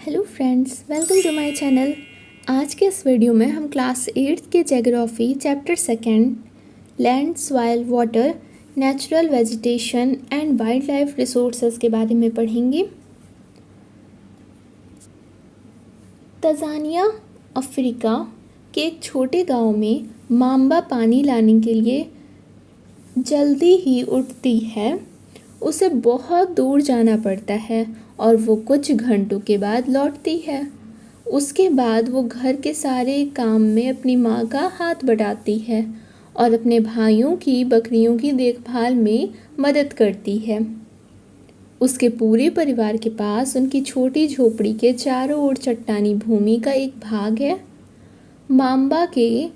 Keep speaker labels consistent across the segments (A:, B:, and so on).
A: Hello friends, welcome to my channel. आज के इस वीडियो में हम क्लास 8 के geography chapter second land, soil, water, natural vegetation and wildlife resources के बारे में पढ़ेंगे। तंजानिया, अफ्रीका के एक छोटे गांव में माम्बा पानी लाने के लिए जल्दी ही उठती है। उसे बहुत दूर जाना पड़ता है और वो कुछ घंटों के बाद लौटती है। उसके बाद वो घर के सारे काम में अपनी माँ का हाथ बटाती है और अपने भाइयों की बकरियों की देखभाल में मदद करती है। उसके पूरे परिवार के पास उनकी छोटी झोपड़ी के चारों ओर चट्टानी भूमि का एक भाग है। माम्बा के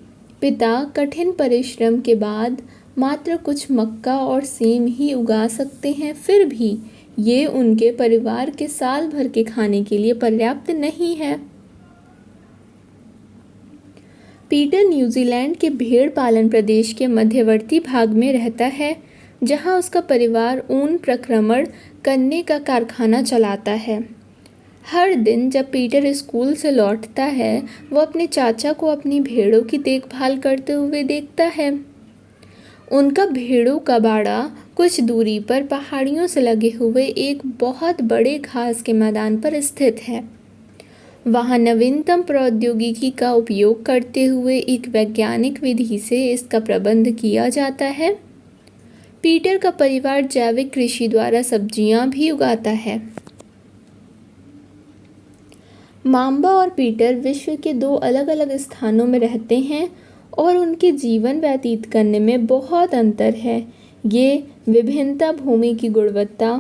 A: पिता कठिन परिश्रम के बाद मात्र कुछ मक्का और सेम ही उगा सकते हैं, फिर भी ये उनके परिवार के साल भर के खाने के लिए पर्याप्त नहीं है। पीटर न्यूजीलैंड के भेड़ पालन प्रदेश के मध्यवर्ती भाग में रहता है, जहां उसका परिवार ऊन प्रक्रमण करने का कारखाना चलाता है। हर दिन जब पीटर स्कूल से लौटता है, वो अपने चाचा को अपनी भेड़ों की देखभाल करते हुए देखता है। उनका भेड़ों का बाड़ा कुछ दूरी पर पहाड़ियों से लगे हुए एक बहुत बड़े घास के मैदान पर स्थित है। वहाँ नवीनतम प्रौद्योगिकी का उपयोग करते हुए एक वैज्ञानिक विधि से इसका प्रबंध किया जाता है। पीटर का परिवार जैविक कृषि द्वारा सब्जियां भी उगाता है। माम्बा और पीटर विश्व के दो अलग अलग स्थानों में रहते हैं और उनके जीवन व्यतीत करने में बहुत अंतर है। ये विभिन्नता भूमि की गुणवत्ता,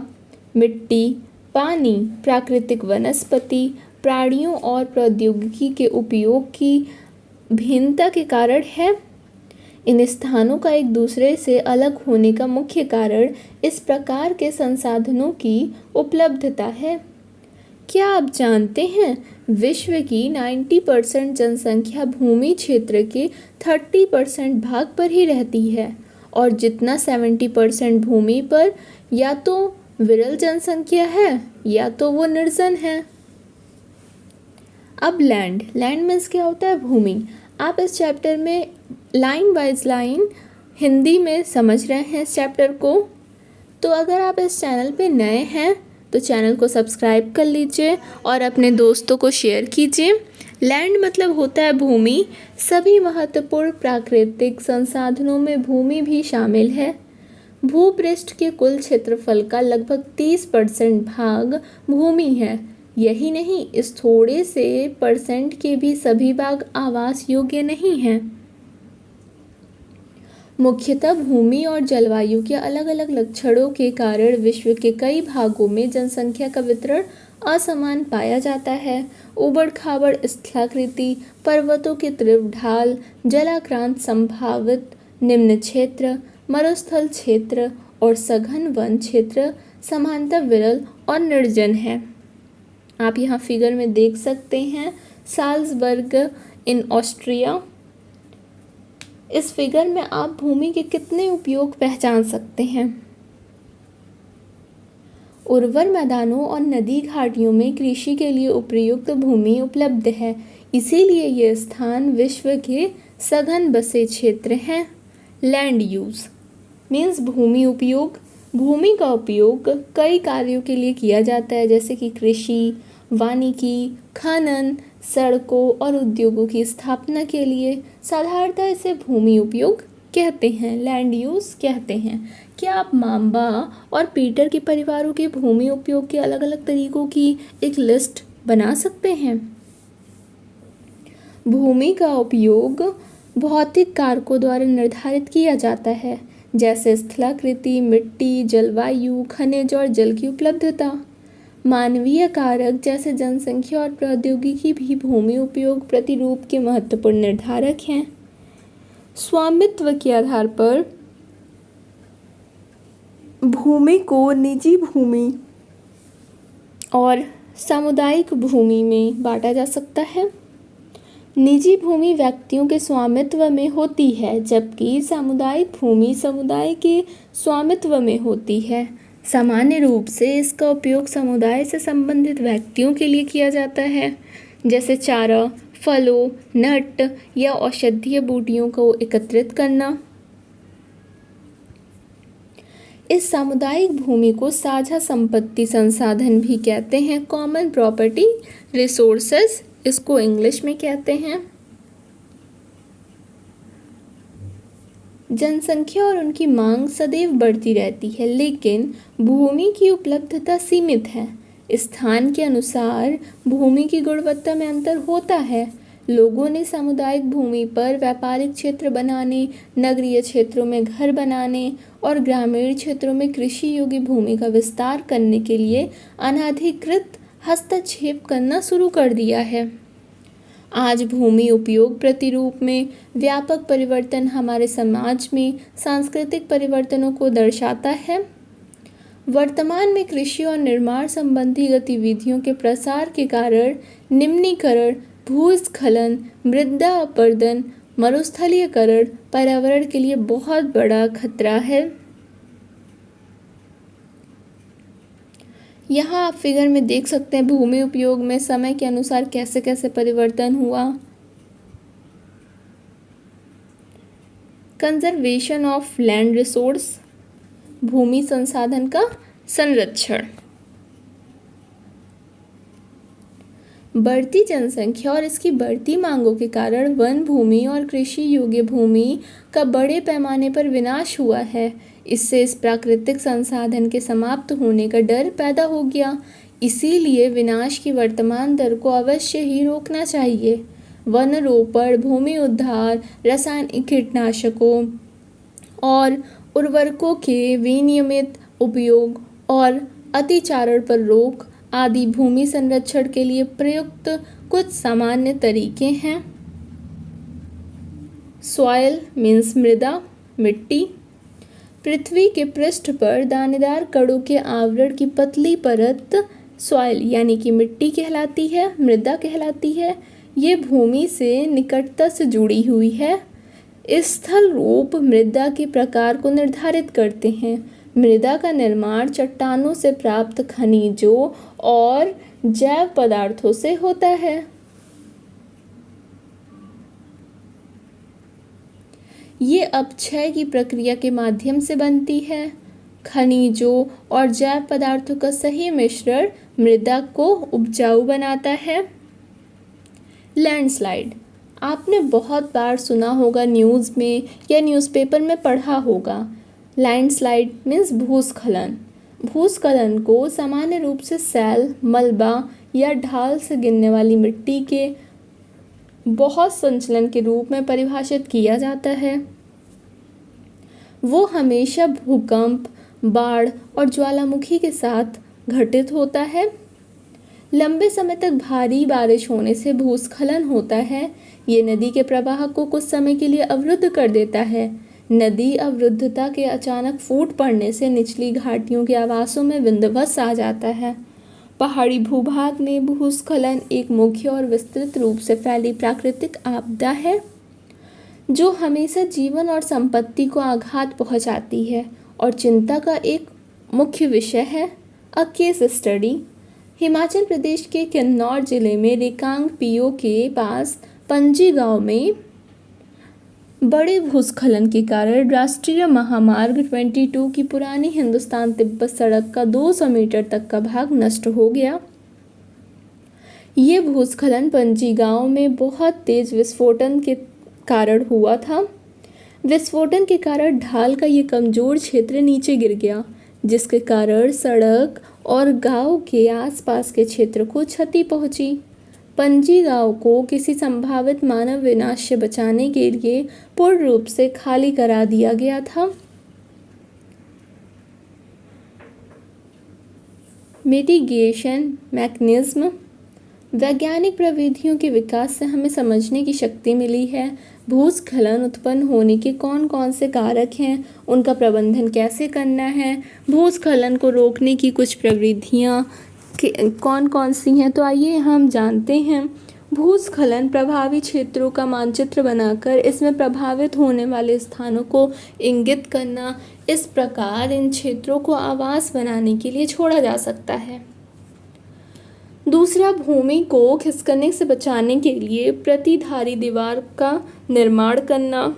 A: मिट्टी, पानी, प्राकृतिक वनस्पति, प्राणियों और प्रौद्योगिकी के उपयोग की भिन्नता के कारण है। इन स्थानों का एक दूसरे से अलग होने का मुख्य कारण इस प्रकार के संसाधनों की उपलब्धता है। क्या आप जानते हैं, विश्व की 90% जनसंख्या भूमि क्षेत्र के 30% भाग पर ही रहती है और जितना 70% भूमि पर या तो विरल जनसंख्या है या तो वो निर्जन है। अब लैंड मीन्स क्या होता है? भूमि। आप इस चैप्टर में लाइन वाइज लाइन हिंदी में समझ रहे हैं इस चैप्टर को। तो अगर आप इस चैनल पे नए हैं तो चैनल को सब्सक्राइब कर लीजिए और अपने दोस्तों को शेयर कीजिए। लैंड मतलब होता है भूमि। सभी महत्वपूर्ण प्राकृतिक संसाधनों में भूमि भी शामिल है। भूपृष्ठ के कुल क्षेत्रफल का लगभग 30% भाग भूमि है। यही नहीं, इस थोड़े से परसेंट के भी सभी भाग आवास योग्य नहीं हैं। मुख्यतः भूमि और जलवायु के अलग अलग लक्षणों के कारण विश्व के कई भागों में जनसंख्या का वितरण असमान पाया जाता है। उबड़ खाबड़ स्थलाकृति, पर्वतों के तीव्र ढाल, जलाक्रांत संभावित निम्न क्षेत्र, मरुस्थल क्षेत्र और सघन वन क्षेत्र समानतः विरल और निर्जन है। आप यहाँ फिगर में देख सकते हैं साल्जबर्ग इन ऑस्ट्रिया। इस फिगर में आप भूमि के कितने उपयोग पहचान सकते हैं। उर्वर मैदानों और नदी घाटियों में कृषि के लिए उपयुक्त भूमि उपलब्ध है, इसीलिए ये स्थान विश्व के सघन बसे क्षेत्र हैं। लैंड यूज मीन्स भूमि उपयोग। भूमि का उपयोग कई कार्यों के लिए किया जाता है, जैसे कि कृषि, वानिकी, खनन, सड़कों और उद्योगों की स्थापना के लिए। साधारणतः इसे भूमि उपयोग कहते हैं, लैंड यूज कहते हैं। क्या आप माम्बा और पीटर के परिवारों के भूमि उपयोग के अलग अलग तरीकों की एक लिस्ट बना सकते हैं? भूमि का उपयोग भौतिक कारकों द्वारा निर्धारित किया जाता है, जैसे स्थलाकृति, मिट्टी, जलवायु, खनिज और जल की उपलब्धता। मानवीय कारक जैसे जनसंख्या और प्रौद्योगिकी भी भूमि उपयोग प्रतिरूप के महत्वपूर्ण निर्धारक हैं। स्वामित्व के आधार पर भूमि को निजी भूमि और सामुदायिक भूमि में बांटा जा सकता है। निजी भूमि व्यक्तियों के स्वामित्व में होती है, जबकि सामुदायिक भूमि समुदाय के स्वामित्व में होती है। सामान्य रूप से इसका उपयोग समुदाय से संबंधित व्यक्तियों के लिए किया जाता है, जैसे चारा, फलों, नट या औषधीय बूटियों को एकत्रित करना। इस सामुदायिक भूमि को साझा संपत्ति संसाधन भी कहते हैं, कॉमन प्रॉपर्टी रिसोर्सेज इसको इंग्लिश में कहते हैं। जनसंख्या और उनकी मांग सदैव बढ़ती रहती है, लेकिन भूमि की उपलब्धता सीमित है। स्थान के अनुसार भूमि की गुणवत्ता में अंतर होता है। लोगों ने सामुदायिक भूमि पर व्यापारिक क्षेत्र बनाने, नगरीय क्षेत्रों में घर बनाने और ग्रामीण क्षेत्रों में कृषि योग्य भूमि का विस्तार करने के लिए अनधिकृत हस्तक्षेप करना शुरू कर दिया है। आज भूमि उपयोग प्रतिरूप में व्यापक परिवर्तन हमारे समाज में सांस्कृतिक परिवर्तनों को दर्शाता है। वर्तमान में कृषि और निर्माण संबंधी गतिविधियों के प्रसार के कारण निम्नीकरण, भूस्खलन, मृदा अपरदन, मरुस्थलीकरण पर्यावरण के लिए बहुत बड़ा खतरा है। यहाँ आप फिगर में देख सकते हैं भूमि उपयोग में समय के अनुसार कैसे कैसे परिवर्तन हुआ। कंजर्वेशन ऑफ लैंड रिसोर्स, भूमि संसाधन का संरक्षण। बढ़ती जनसंख्या और इसकी बढ़ती मांगों के कारण वन भूमि और कृषि योग्य भूमि का बड़े पैमाने पर विनाश हुआ है। इससे इस प्राकृतिक संसाधन के समाप्त होने का डर पैदा हो गया। इसीलिए विनाश की वर्तमान दर को अवश्य ही रोकना चाहिए। वन रोपण, भूमि उद्धार, रासायनिक कीटनाशकों और उर्वरकों के विनियमित उपयोग और अतिचारण पर रोक आदि भूमि संरक्षण के लिए प्रयुक्त कुछ सामान्य तरीके हैं। सॉइल मीन्स मृदा, मिट्टी। पृथ्वी के पृष्ठ पर दानेदार कणों के आवरण की पतली परत सॉइल यानी कि मिट्टी कहलाती है, मृदा कहलाती है। ये भूमि से निकटता से जुड़ी हुई है। स्थल रूप मृदा के प्रकार को निर्धारित करते हैं। मृदा का निर्माण चट्टानों से प्राप्त खनिजों और जैव पदार्थों से होता है। ये अपक्षय की प्रक्रिया के माध्यम से बनती है। खनिजों और जैव पदार्थों का सही मिश्रण मृदा को उपजाऊ बनाता है। लैंडस्लाइड आपने बहुत बार सुना होगा, न्यूज़ में या न्यूज़पेपर में पढ़ा होगा। लैंडस्लाइड मीन्स भूस्खलन। भूस्खलन को सामान्य रूप से सैल, मलबा या ढाल से गिरने वाली मिट्टी के बहुत संचलन के रूप में परिभाषित किया जाता है। वो हमेशा भूकंप, बाढ़ और ज्वालामुखी के साथ घटित होता है। लंबे समय तक भारी बारिश होने से भूस्खलन होता है। ये नदी के प्रवाह को कुछ समय के लिए अवरुद्ध कर देता है। नदी अवरुद्धता के अचानक फूट पड़ने से निचली घाटियों के आवासों में विध्वंस आ जाता है। पहाड़ी भूभाग में भूस्खलन एक मुख्य और विस्तृत रूप से फैली प्राकृतिक आपदा है जो हमेशा जीवन और संपत्ति को आघात पहुंचाती है और चिंता का एक मुख्य विषय है। A case study. Himachal Pradesh के किन्नौर जिले में रेकांग पीओ के पास पंजी गांव में बड़े भूस्खलन के कारण राष्ट्रीय महामार्ग 22 की पुरानी हिंदुस्तान तिब्बत सड़क का 200 मीटर तक का भाग नष्ट हो गया। ये भूस्खलन पंजी गांव में बहुत तेज विस्फोटन के कारण हुआ था। विस्फोटन के कारण ढाल का ये कमजोर क्षेत्र नीचे गिर गया, जिसके कारण सड़क और गांव के आसपास के क्षेत्र को क्षति पहुंची। पंजी गांव को किसी संभावित मानव विनाश से बचाने के लिए पूर्ण रूप से खाली करा दिया गया था। Mitigation mechanism. वैज्ञानिक प्रविधियों के विकास से हमें समझने की शक्ति मिली है। भूस्खलन उत्पन्न होने के कौन कौन से कारक हैं, उनका प्रबंधन कैसे करना है, भूस्खलन को रोकने की कुछ प्रविधियाँ कौन कौन सी हैं, तो आइए हम जानते हैं। भूस्खलन प्रभावी क्षेत्रों का मानचित्र बनाकर इसमें प्रभावित होने वाले स्थानों को इंगित करना। इस प्रकार इन क्षेत्रों को आवास बनाने के लिए छोड़ा जा सकता है। दूसरा, भूमि को खिसकने से बचाने के लिए प्रतिधारी दीवार का निर्माण करना।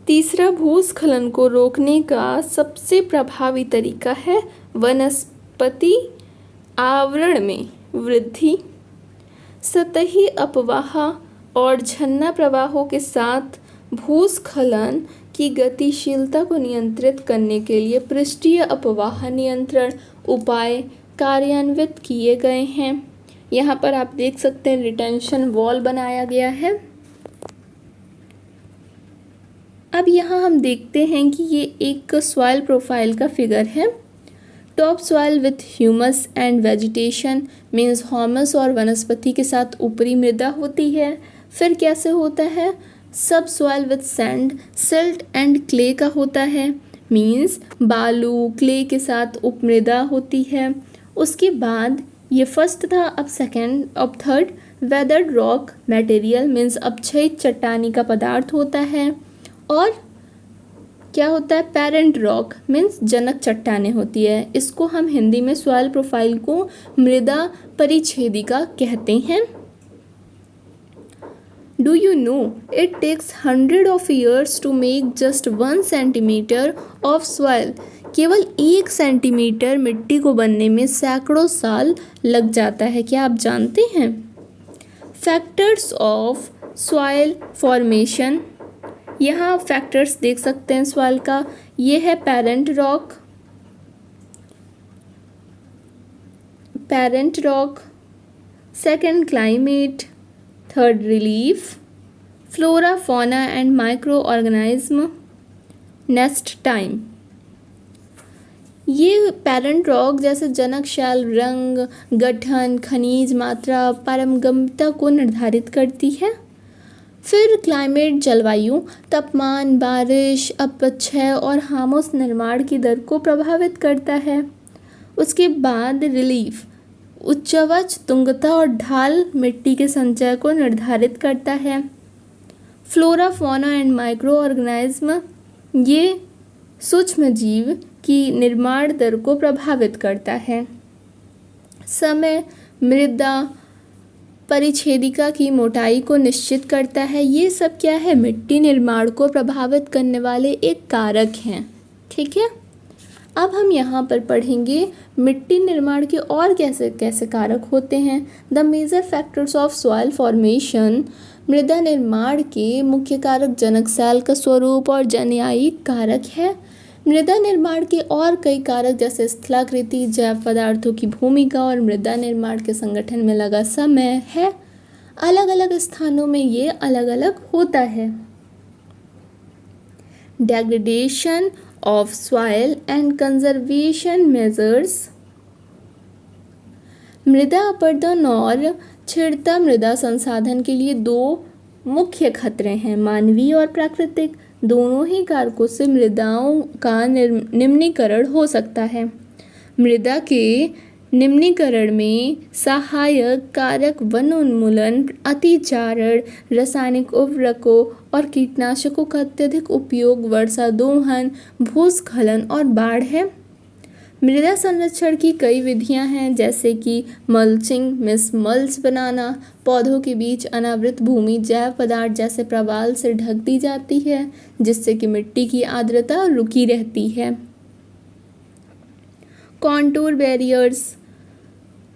A: तीसरा, भूस्खलन को रोकने का सबसे प्रभावी तरीका है वनस्पति आवरण में वृद्धि। सतही अपवाह और झरना प्रवाहों के साथ भूस्खलन की गतिशीलता को नियंत्रित करने के लिए पृष्ठीय अपवाह नियंत्रण उपाय कार्यान्वित किए गए हैं। यहाँ पर आप देख सकते हैं रिटेंशन वॉल बनाया गया है। अब यहाँ हम देखते हैं कि ये एक सॉइल प्रोफाइल का फिगर है। Top soil with humus and vegetation means humus और वनस्पति के साथ ऊपरी मृदा होती है। फिर कैसे होता है? सब soil with sand silt and clay का होता है, मीन्स बालू क्ले के साथ उपमृदा होती है। उसके बाद ये फर्स्ट था, अब सेकेंड, अब third weathered rock material means अपक्षयित चट्टानी का पदार्थ होता है। और क्या होता है? पेरेंट रॉक मीन्स जनक चट्टानें होती है। इसको हम हिंदी में सॉइल प्रोफाइल को मृदा परिच्छेदिका कहते हैं। Do you know it takes 100 of years to make just 1 centimeter of soil। केवल 1 सेंटीमीटर मिट्टी को बनने में सैकड़ों साल लग जाता है। क्या आप जानते हैं? फैक्टर्स ऑफ सॉइल फॉर्मेशन, यहाँ फैक्टर्स देख सकते हैं सॉइल का। ये है parent rock, second climate, third relief, flora fauna and micro organism, nest time. ये पेरेंट रॉक जैसे जनक शैल रंग, गठन, खनिज मात्रा, पारगम्यता को निर्धारित करती है। फिर क्लाइमेट जलवायु, तापमान, बारिश, अपक्षय और हामोस निर्माण की दर को प्रभावित करता है। उसके बाद रिलीफ, उच्चवच, तुंगता और ढाल मिट्टी के संचय को निर्धारित करता है। Flora fauna and micro organism, ये सूक्ष्म जीव की निर्माण दर को प्रभावित करता है। समय मृदा परिच्छेदिका की मोटाई को निश्चित करता है। ये सब क्या है? मिट्टी निर्माण को प्रभावित करने वाले एक कारक हैं। ठीक है, अब हम यहाँ पर पढ़ेंगे मिट्टी निर्माण के और कैसे कैसे कारक होते हैं। The major factors of soil formation, मृदा निर्माण के मुख्य कारक जनक सेल का स्वरूप और जैविक कारक है। मृदा निर्माण के और कई कारक जैसे स्थलाकृति, जैव पदार्थों की भूमिका और मृदा निर्माण के संगठन में लगा समय है। अलग अलग स्थानों में ये अलग अलग होता है। Degradation of soil and conservation measures, मृदा अपरदन और छिड़ता मृदा संसाधन के लिए 2 मुख्य खतरे हैं, मानवीय और प्राकृतिक। दोनों ही कारकों से मृदाओं का निम्नीकरण हो सकता है। मृदा के निम्नीकरण में सहायक कारक वन उन्मूलन, अतिचारण, रासायनिक उर्वरकों और कीटनाशकों का अत्यधिक उपयोग, वर्षा दोहन, भूस्खलन और बाढ़ है। मृदा संरक्षण की कई विधियां हैं जैसे कि मल्चिंग मीन्स मल्च बनाना, पौधों के बीच अनावृत भूमि जैव पदार्थ जैसे प्रवाल से ढक दी जाती है जिससे कि मिट्टी की आर्द्रता रुकी रहती है। कॉन्टूर बैरियर्स,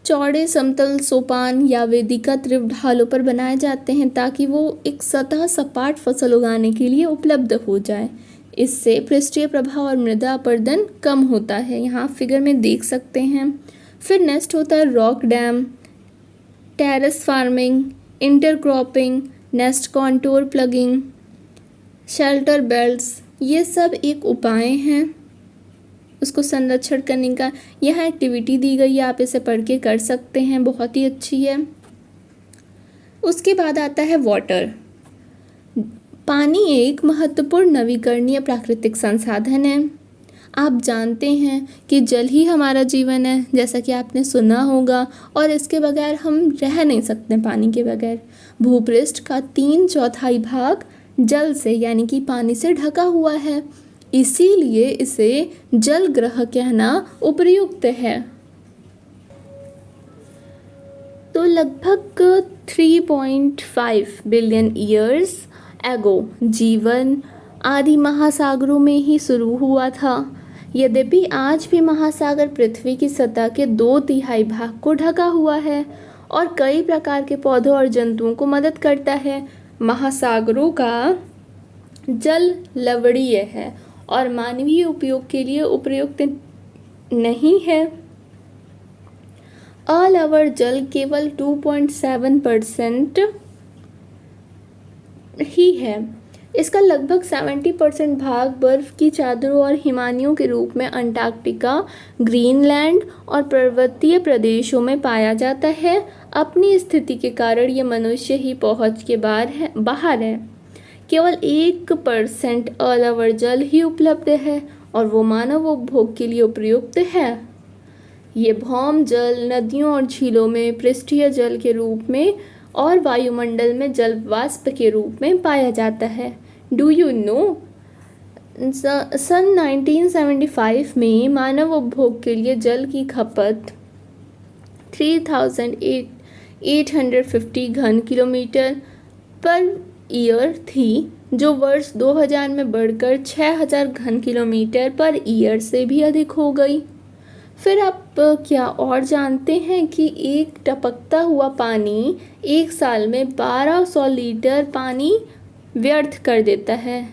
A: चौड़े समतल सोपान या वेदिका त्रिव ढालों पर बनाए जाते हैं ताकि वो एक सतह सपाट फसल उगाने के लिए उपलब्ध हो जाए। इससे पृष्ठीय प्रभाव और मृदा अपरदन कम होता है। यहाँ फिगर में देख सकते हैं। फिर नेक्स्ट होता है rock dam, terrace farming, intercropping, nest contour plugging, shelter belts, ये सब एक उपाय हैं उसको संरक्षण करने का। यहाँ एक्टिविटी दी गई है, आप इसे पढ़ के कर सकते हैं, बहुत ही अच्छी है। उसके बाद आता है वाटर। पानी एक महत्वपूर्ण नवीकरणीय प्राकृतिक संसाधन है। आप जानते हैं कि जल ही हमारा जीवन है, जैसा कि आपने सुना होगा, और इसके बगैर हम रह नहीं सकते पानी के बगैर। भूपृष्ठ का 3/4 भाग जल से यानी कि पानी से ढका हुआ है, इसीलिए इसे जल ग्रह कहना उपयुक्त है। तो लगभग 3.5 बिलियन ईयर्स एगो जीवन आदि महासागरों में ही शुरू हुआ था। यद्यपि आज भी महासागर पृथ्वी की सतह के 2/3 भाग को ढका हुआ है और कई प्रकार के पौधों और जंतुओं को मदद करता है। महासागरों का जल लवणीय है और मानवीय उपयोग के लिए उपयुक्त नहीं है। अलवण जल केवल 2.7% ही है। इसका लगभग 70% भाग बर्फ की चादरों और हिमानियों के रूप में अंटार्कटिका, ग्रीनलैंड और पर्वतीय प्रदेशों में पाया जाता है। अपनी स्थिति के कारण ये मनुष्य ही पहुंच के बाहर है। केवल 1% अलवण जल ही उपलब्ध है और वो मानव उपभोग के लिए उपयुक्त है। ये भौम जल नदियों और झीलों में पृष्ठीय जल के रूप में और वायुमंडल में जल वाष्प के रूप में पाया जाता है। डू यू नो, सन 1975 में मानव उपभोग के लिए जल की खपत 3850 घन किलोमीटर पर ईयर थी, जो वर्ष 2000 में बढ़कर 6000 घन किलोमीटर पर ईयर से भी अधिक हो गई। फिर आप क्या और जानते हैं कि एक टपकता हुआ पानी एक साल में 1200 लीटर पानी व्यर्थ कर देता है,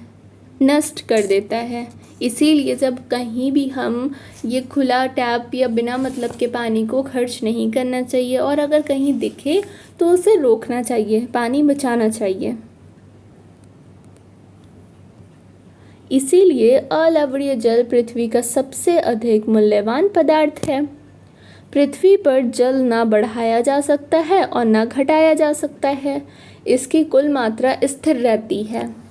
A: नष्ट कर देता है। इसीलिए जब कहीं भी हम ये खुला टैप या बिना मतलब के पानी को खर्च नहीं करना चाहिए और अगर कहीं दिखे तो उसे रोकना चाहिए, पानी बचाना चाहिए। इसीलिए अलवणीय जल पृथ्वी का सबसे अधिक मूल्यवान पदार्थ है। पृथ्वी पर जल ना बढ़ाया जा सकता है और ना घटाया जा सकता है। इसकी कुल मात्रा स्थिर रहती है।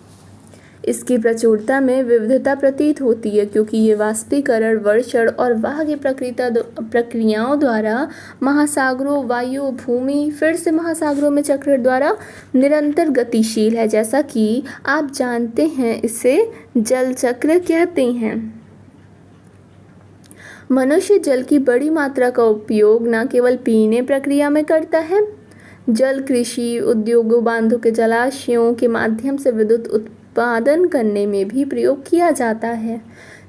A: इसकी प्रचुरता में विविधता प्रतीत होती है क्योंकि ये वाष्पीकरण, वर्षण और वाह की प्रक्रियाओं द्वारा महासागरों, वायु, भूमि, फिर से महासागरों में चक्र द्वारा निरंतर गतिशील है। जैसा कि आप जानते हैं, इसे जल चक्र कहते हैं। मनुष्य जल की बड़ी मात्रा का उपयोग न केवल पीने प्रक्रिया में करता है, जल कृषि, उद्योगों, बांधों के जलाशयों के माध्यम से विद्युत उत्पादन करने में भी प्रयोग किया जाता है।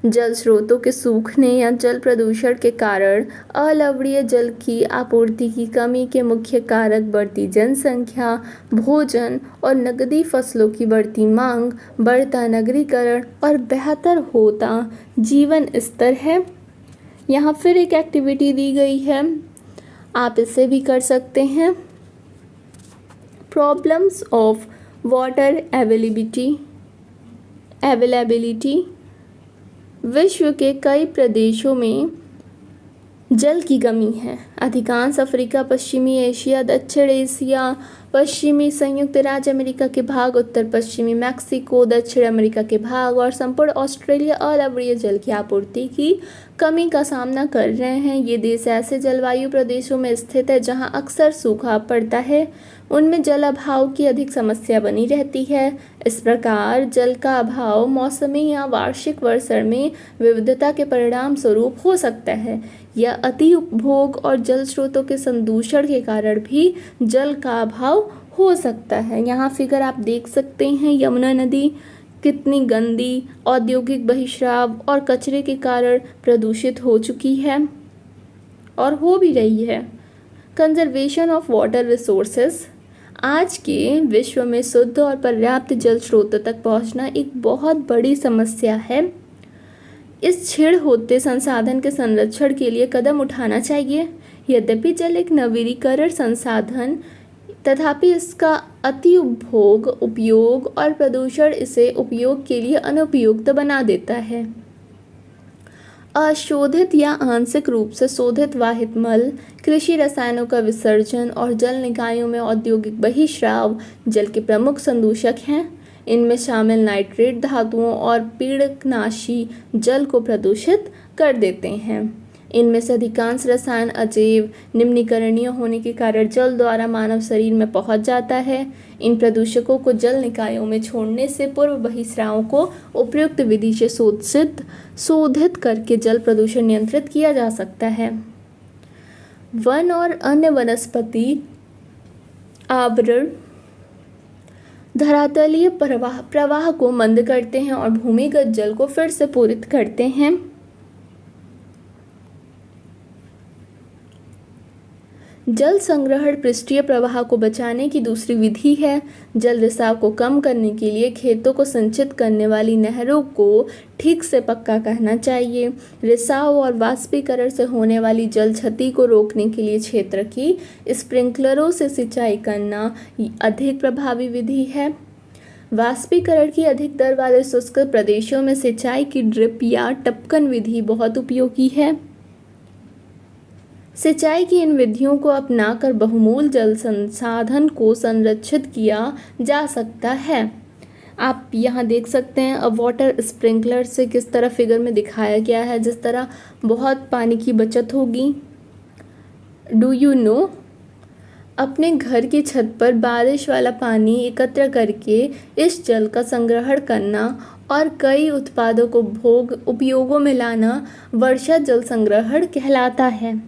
A: जल स्रोतों के सूखने या जल प्रदूषण के कारण अलवणीय जल की आपूर्ति की कमी के मुख्य कारक बढ़ती जनसंख्या, भोजन और नकदी फसलों की बढ़ती मांग, बढ़ता नगरीकरण और बेहतर होता जीवन स्तर है। यहाँ फिर एक एक्टिविटी दी गई है, आप इसे भी कर सकते हैं। Problems of water availability. विश्व के कई प्रदेशों में जल की कमी है। अधिकांश अफ्रीका, पश्चिमी एशिया, दक्षिण एशिया, पश्चिमी संयुक्त राज्य अमेरिका के भाग, उत्तर पश्चिमी मैक्सिको, दक्षिण अमेरिका के भाग और संपूर्ण ऑस्ट्रेलिया अलवणीय जल की आपूर्ति की कमी का सामना कर रहे हैं। ये देश ऐसे जलवायु प्रदेशों में स्थित है जहां अक्सर सूखा पड़ता है। उनमें जल अभाव की अधिक समस्या बनी रहती है। इस प्रकार जल का अभाव मौसमी या वार्षिक वर्षण में विविधता के परिणाम स्वरूप हो सकता है। यह अति उपभोग और जल स्रोतों के संदूषण के कारण भी जल का अभाव हो सकता है। यहाँ फिगर आप देख सकते हैं, यमुना नदी कितनी गंदी औद्योगिक बहिस्राव और कचरे के कारण प्रदूषित हो चुकी है और हो भी रही है। Conservation of water resources. आज के विश्व में शुद्ध और पर्याप्त जल स्रोतों तक पहुंचना एक बहुत बड़ी समस्या है। इस क्षीण होते संसाधन के संरक्षण के लिए कदम उठाना चाहिए। यद्यपि जल एक नवीनीकरण संसाधन, तथापि इसका अति उपभोग, उपयोग और प्रदूषण इसे उपयोग के लिए अनुपयुक्त बना देता है। अशोधित या आंशिक रूप से शोधित वाहित मल, कृषि रसायनों का विसर्जन और जल निकायों में औद्योगिक बहिस्राव जल के प्रमुख संदूषक हैं। इनमें शामिल नाइट्रेट धातुओं और पीड़कनाशी जल को प्रदूषित कर देते हैं। इनमें से अधिकांश रसायन अजैव निम्नीकरणीय होने के कारण जल द्वारा मानव शरीर में पहुंच जाता है। इन प्रदूषकों को जल निकायों में छोड़ने से पूर्व बहिस्रावों को उपयुक्त विधि से शोधित करके जल प्रदूषण नियंत्रित किया जा सकता है। वन और अन्य वनस्पति आवरण धरातलीय प्रवाह को मंद करते हैं और भूमिगत जल को फिर से पूरित करते हैं। जल संग्रहण पृष्ठीय प्रवाह को बचाने की दूसरी विधि है। जल रिसाव को कम करने के लिए खेतों को संचित करने वाली नहरों को ठीक से पक्का करना चाहिए। रिसाव और वाष्पीकरण से होने वाली जल क्षति को रोकने के लिए क्षेत्र की स्प्रिंकलरों से सिंचाई करना अधिक प्रभावी विधि है। वाष्पीकरण की अधिक दर वाले शुष्क प्रदेशों में सिंचाई की ड्रिप या टपकन विधि बहुत उपयोगी है। सिंचाई की इन विधियों को अपनाकर बहुमूल्य जल संसाधन को संरक्षित किया जा सकता है। आप यहाँ देख सकते हैं अब वाटर स्प्रिंकलर से किस तरह फिगर में दिखाया गया है, जिस तरह बहुत पानी की बचत होगी। डू यू नो, अपने घर की छत पर बारिश वाला पानी एकत्र करके इस जल का संग्रहण करना और कई उत्पादों को उपयोगों में लाना वर्षा जल संग्रहण कहलाता है।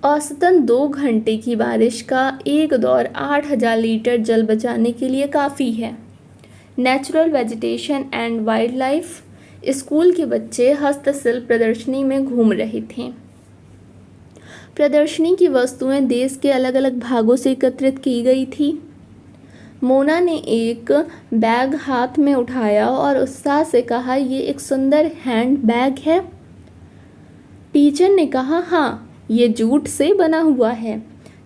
A: औसतन 2 घंटे की बारिश का एक दौर 8000 लीटर जल बचाने के लिए काफ़ी है। Natural vegetation and wild life, school के बच्चे हस्तशिल्प प्रदर्शनी में घूम रहे थे। प्रदर्शनी की वस्तुएं देश के अलग अलग भागों से एकत्रित की गई थी। मोना ने एक बैग हाथ में उठाया और उत्साह से कहा, ये एक सुंदर हैंड बैग है। टीचर ने कहा, हाँ, ये जूट से बना हुआ है।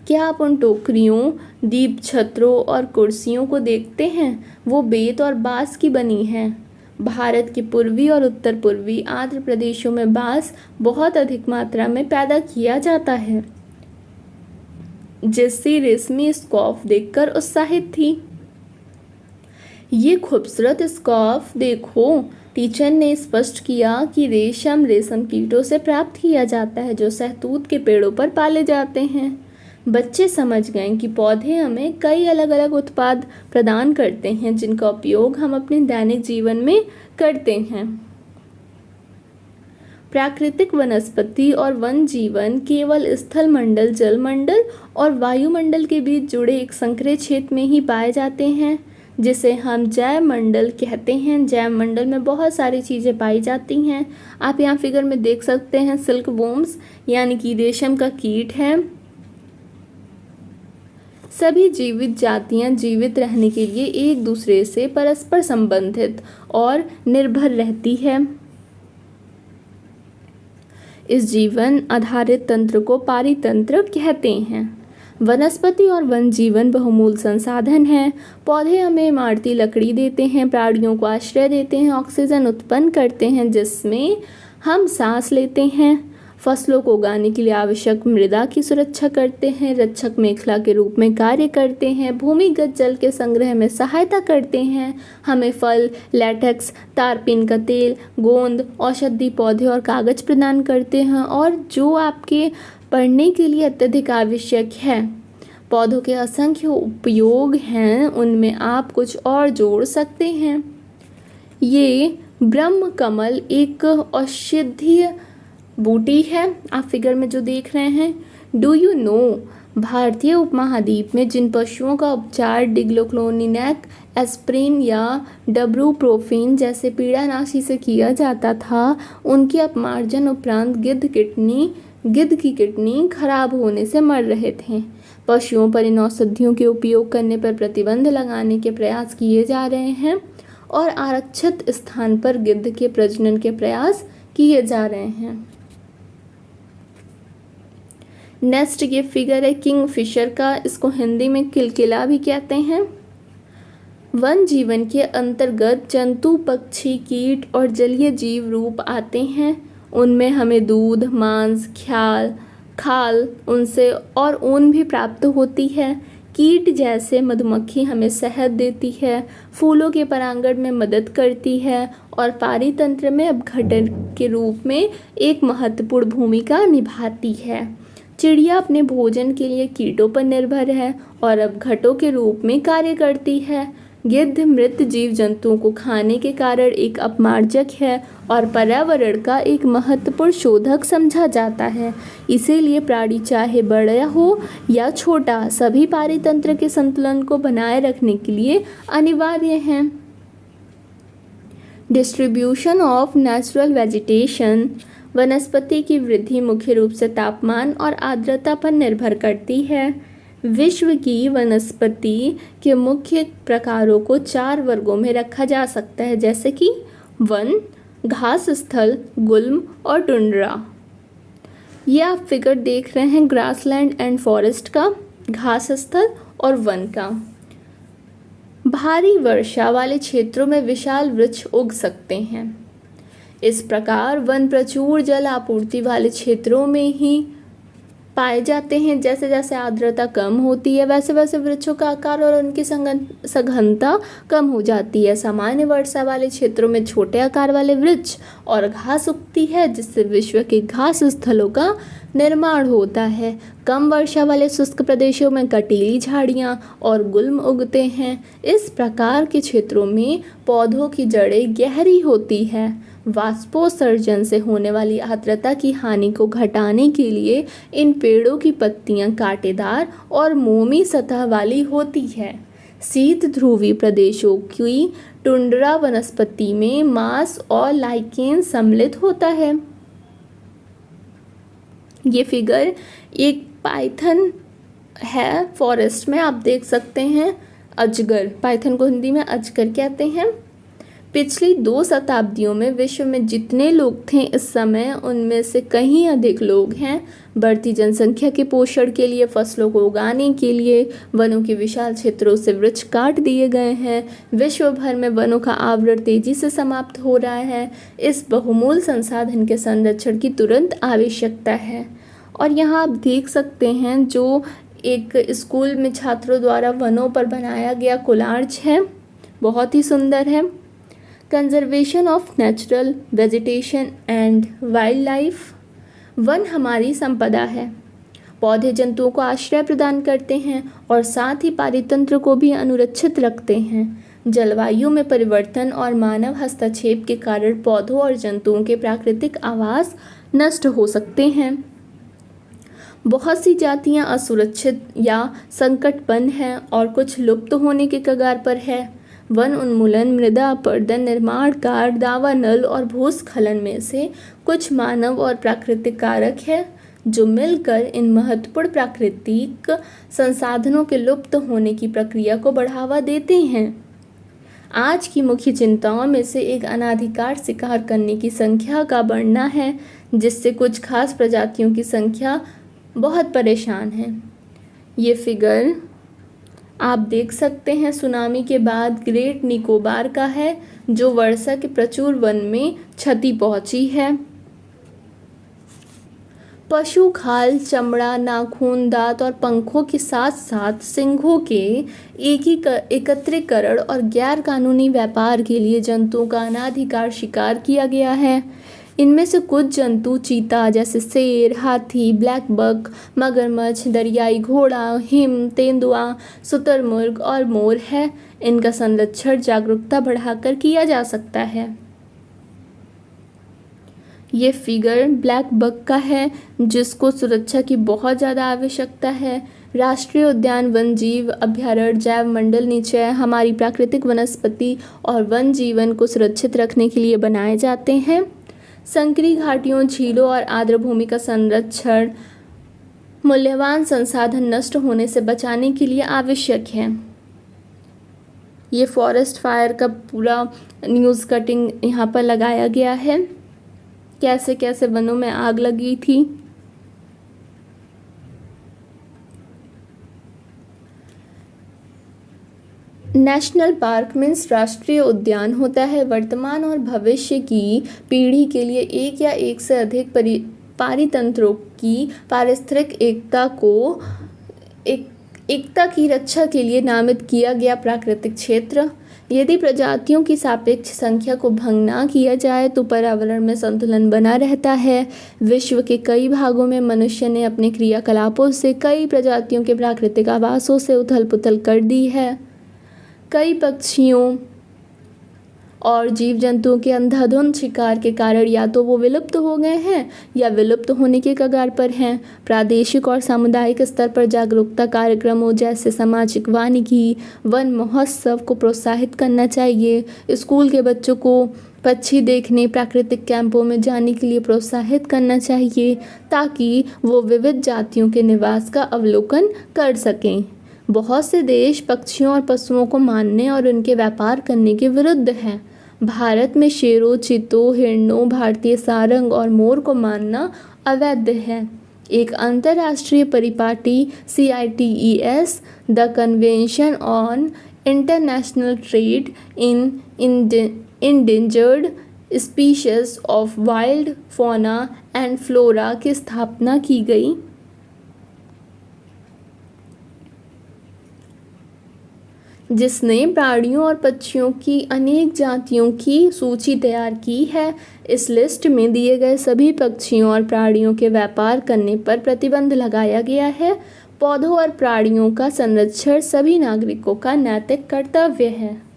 A: क्या आप उन टोकरियों, दीप छत्रों और कुर्सियों को देखते हैं? वो बेत और बांस की बनी हैं। भारत के पूर्वी और उत्तर पूर्वी आंध्र प्रदेशों में बांस बहुत अधिक मात्रा में पैदा किया जाता है। जिससे रेशमी स्कार्फ देखकर उत्साहित थी। ये खूबसूरत स्कार्फ देखो, टीचर ने स्पष्ट किया कि रेशम कीटों से प्राप्त किया जाता है जो शहतूत के पेड़ों पर पाले जाते हैं। बच्चे समझ गए कि पौधे हमें कई अलग अलग उत्पाद प्रदान करते हैं जिनका उपयोग हम अपने दैनिक जीवन में करते हैं। प्राकृतिक वनस्पति और वन जीवन केवल स्थल मंडल, जल मंडल और वायुमंडल के बीच जुड़े एक संकरे क्षेत्र में ही पाए जाते हैं, जिसे हम जैव मंडल कहते हैं। जैव मंडल में बहुत सारी चीज़ें पाई जाती हैं। आप यहाँ फिगर में देख सकते हैं सिल्क वॉर्म्स यानी कि रेशम का कीट है। सभी जीवित जातियाँ जीवित रहने के लिए एक दूसरे से परस्पर संबंधित और निर्भर रहती है। इस जीवन आधारित तंत्र को पारितंत्र कहते हैं। वनस्पति और वन जीवन बहुमूल्य संसाधन हैं। पौधे हमें इमारती लकड़ी देते हैं, प्राणियों को आश्रय देते हैं, ऑक्सीजन उत्पन्न करते हैं जिसमें हम सांस लेते हैं, फसलों को उगाने के लिए आवश्यक मृदा की सुरक्षा करते हैं, रक्षक मेखला के रूप में कार्य करते हैं, भूमिगत जल के संग्रह में सहायता करते हैं, हमें फल, लैटेक्स, तारपीन का तेल, गोंद, औषधि पौधे और कागज प्रदान करते हैं और जो आपके पढ़ने के लिए अत्यधिक आवश्यक है। पौधों के असंख्य उपयोग हैं, उनमें आप कुछ और जोड़ सकते हैं। ये ब्रह्म कमल एक औषधीय बूटी है, आप फिगर में जो देख रहे हैं। डू यू नो, भारतीय उपमहाद्वीप में जिन पशुओं का उपचार डिक्लोक्लोनिनेक, एस्प्रिन या डब्रूप्रोफेन जैसे पीड़ानाशी से किया जाता था, उनके अपमार्जन उपरांत गिद्ध की किडनी खराब होने से मर रहे थे। पशुओं पर इन औषधियों के उपयोग करने पर प्रतिबंध लगाने के प्रयास किए जा रहे हैं और आरक्षित स्थान पर गिद्ध के प्रजनन के प्रयास किए जा रहे हैं। नेक्स्ट ये फिगर है किंगफिशर का, इसको हिंदी में किलकिला भी कहते हैं। वन जीवन के अंतर्गत जंतु, पक्षी, कीट और जलीय जीव रूप आते हैं। उनमें हमें दूध, मांस, खाल उनसे और ऊन भी प्राप्त होती है। कीट जैसे मधुमक्खी हमें शहद देती है, फूलों के परागण में मदद करती है और पारितंत्र में अपघटन के रूप में एक महत्वपूर्ण भूमिका निभाती है। चिड़िया अपने भोजन के लिए कीटों पर निर्भर है और अपघटों के रूप में कार्य करती है। गिद्ध मृत जीव जंतुओं को खाने के कारण एक अपमार्जक है और पर्यावरण का एक महत्वपूर्ण शोधक समझा जाता है। इसीलिए प्राणी चाहे बड़ा हो या छोटा, सभी पारितंत्र के संतुलन को बनाए रखने के लिए अनिवार्य हैं। Distribution of natural vegetation. वनस्पति की वृद्धि मुख्य रूप से तापमान और आर्द्रता पर निर्भर करती है। विश्व की वनस्पति के मुख्य प्रकारों को 4 वर्गों में रखा जा सकता है, जैसे कि वन, घास स्थल, गुल्म और टुंड्रा। ये आप फिगर देख रहे हैं ग्रासलैंड एंड फॉरेस्ट का, घास स्थल और वन का। भारी वर्षा वाले क्षेत्रों में विशाल वृक्ष उग सकते हैं। इस प्रकार वन प्रचुर जल आपूर्ति वाले क्षेत्रों में ही पाए जाते हैं। जैसे जैसे आर्द्रता कम होती है वैसे वैसे वृक्षों का आकार और उनकी सघनता कम हो जाती है। सामान्य वर्षा वाले क्षेत्रों में छोटे आकार वाले वृक्ष और घास उगती है, जिससे विश्व के घास स्थलों का निर्माण होता है। कम वर्षा वाले शुष्क प्रदेशों में कटीली झाड़ियाँ और गुल्म उगते हैं। इस प्रकार के क्षेत्रों में पौधों की जड़ें गहरी होती है। वाष्पोत्सर्जन से होने वाली आर्द्रता की हानि को घटाने के लिए इन पेड़ों की पत्तियां कांटेदार और मोमी सतह वाली होती है। शीत ध्रुवीय प्रदेशों की टुंड्रा वनस्पति में मांस और लाइकेन सम्मिलित होता है। ये फिगर एक पाइथन है, फॉरेस्ट में आप देख सकते हैं। अजगर, पाइथन को हिंदी में अजगर कहते हैं। पिछली 2 शताब्दियों में विश्व में जितने लोग थे इस समय उनमें से कहीं अधिक लोग हैं। बढ़ती जनसंख्या के पोषण के लिए, फसलों को उगाने के लिए वनों के विशाल क्षेत्रों से वृक्ष काट दिए गए हैं। विश्व भर में वनों का आवरण तेजी से समाप्त हो रहा है। इस बहुमूल्य संसाधन के संरक्षण की तुरंत आवश्यकता है। और यहाँ आप देख सकते हैं जो एक स्कूल में छात्रों द्वारा वनों पर बनाया गया कोलाज है, बहुत ही सुंदर है। Conservation of natural vegetation and wild life. One हमारी संपदा है। पौधे जंतुओं को आश्रय प्रदान करते हैं और साथ ही पारितंत्र को भी अनुरक्षित रखते हैं। जलवायु में परिवर्तन और मानव हस्तक्षेप के कारण पौधों और जंतुओं के प्राकृतिक आवास नष्ट हो सकते हैं। बहुत सी जातियां असुरक्षित या संकटपन्न हैं और कुछ लुप्त होने के कगार पर है। वन उन्मूलन, मृदा अपरदन, निर्माण कार्य, दावानल और भूस्खलन में से कुछ मानव और प्राकृतिक कारक है जो मिलकर इन महत्वपूर्ण प्राकृतिक संसाधनों के लुप्त होने की प्रक्रिया को बढ़ावा देते हैं। आज की मुख्य चिंताओं में से एक अनाधिकार शिकार करने की संख्या का बढ़ना है, जिससे कुछ खास प्रजातियों की संख्या बहुत परेशान है। ये फिगर आप देख सकते हैं सुनामी के बाद ग्रेट निकोबार का है, जो वर्षा के प्रचुर वन में क्षति पहुंची है। पशु खाल, चमड़ा, नाखून, दांत और पंखों के साथ साथ सींगों के एकत्रीकरण और गैर कानूनी व्यापार के लिए जंतुओं का अनाधिकार शिकार किया गया है। इनमें से कुछ जंतु चीता जैसे शेर, हाथी, ब्लैक बक, मगरमच्छ, दरियाई घोड़ा, हिम, तेंदुआ, शुतुरमुर्ग और मोर है। इनका संरक्षण जागरूकता बढ़ाकर किया जा सकता है। ये फिगर ब्लैक बक का है, जिसको सुरक्षा की बहुत ज़्यादा आवश्यकता है। राष्ट्रीय उद्यान, वन जीव अभयारण्य, जैव मंडल निचय हमारी प्राकृतिक वनस्पति और वन जीवन को सुरक्षित रखने के लिए बनाए जाते हैं। संकरी घाटियों, झीलों और आर्द्रभूमि का संरक्षण मूल्यवान संसाधन नष्ट होने से बचाने के लिए आवश्यक है। ये फॉरेस्ट फायर का पूरा न्यूज़ कटिंग यहाँ पर लगाया गया है, कैसे कैसे वनों में आग लगी थी। नेशनल पार्क मीन्स राष्ट्रीय उद्यान होता है वर्तमान और भविष्य की पीढ़ी के लिए एक या एक से अधिक पारितंत्रों की पारिस्थितिक एकता को एकता की रक्षा के लिए नामित किया गया प्राकृतिक क्षेत्र। यदि प्रजातियों की सापेक्ष संख्या को भंग ना किया जाए तो पर्यावरण में संतुलन बना रहता है। विश्व के कई भागों में मनुष्य ने अपने क्रियाकलापों से कई प्रजातियों के प्राकृतिक आवासों से उथल पुथल कर दी है। कई पक्षियों और जीव जंतुओं के अंधाधुंध शिकार के कारण या तो वो विलुप्त हो गए हैं या विलुप्त होने के कगार पर हैं। प्रादेशिक और सामुदायिक स्तर पर जागरूकता कार्यक्रमों जैसे सामाजिक वानिकी, वन महोत्सव को प्रोत्साहित करना चाहिए। स्कूल के बच्चों को पक्षी देखने प्राकृतिक कैंपों में जाने के लिए प्रोत्साहित करना चाहिए ताकि वो विविध जातियों के निवास का अवलोकन कर सकें। बहुत से देश पक्षियों और पशुओं को मारने और उनके व्यापार करने के विरुद्ध हैं। भारत में शेरों, चीतों, हिरणों, भारतीय सारंग और मोर को मारना अवैध है। एक अंतर्राष्ट्रीय परिपाटी CITES, the convention on international trade in endangered species of wild fauna and flora की स्थापना की गई, जिसने प्राणियों और पक्षियों की अनेक जातियों की सूची तैयार की है। इस लिस्ट में दिए गए सभी पक्षियों और प्राणियों के व्यापार करने पर प्रतिबंध लगाया गया है। पौधों और प्राणियों का संरक्षण सभी नागरिकों का नैतिक कर्तव्य है।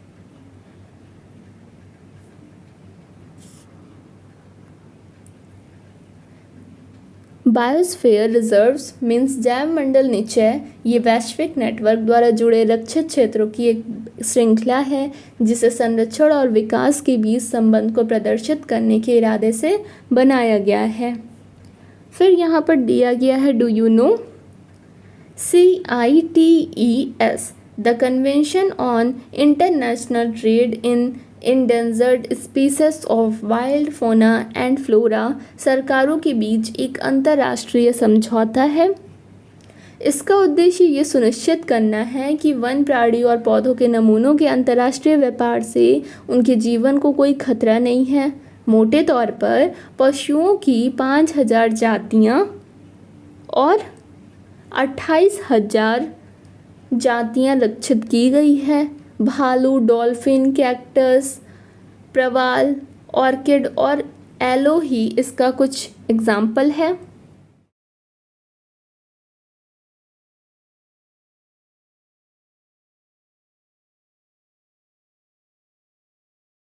A: बायोस्फीयर रिजर्व्स मीन्स जैव मंडल निचय। ये वैश्विक नेटवर्क द्वारा जुड़े रक्षित क्षेत्रों की एक श्रृंखला है जिसे संरक्षण और विकास के बीच संबंध को प्रदर्शित करने के इरादे से बनाया गया है। फिर यहाँ पर दिया गया है do you no. CITES, the convention on international trade in endangered species of wild fauna and flora सरकारों के बीच एक अंतर्राष्ट्रीय समझौता है। इसका उद्देश्य ये सुनिश्चित करना है कि वन, प्राणी और पौधों के नमूनों के अंतर्राष्ट्रीय व्यापार से उनके जीवन को कोई खतरा नहीं है। मोटे तौर पर पशुओं की 5000 जातियाँ और 28,000 जातियाँ लक्षित की गई है। भालू, डॉल्फिन, कैक्टस, प्रवाल, ऑर्किड और एलो ही इसका कुछ एग्जाम्पल है।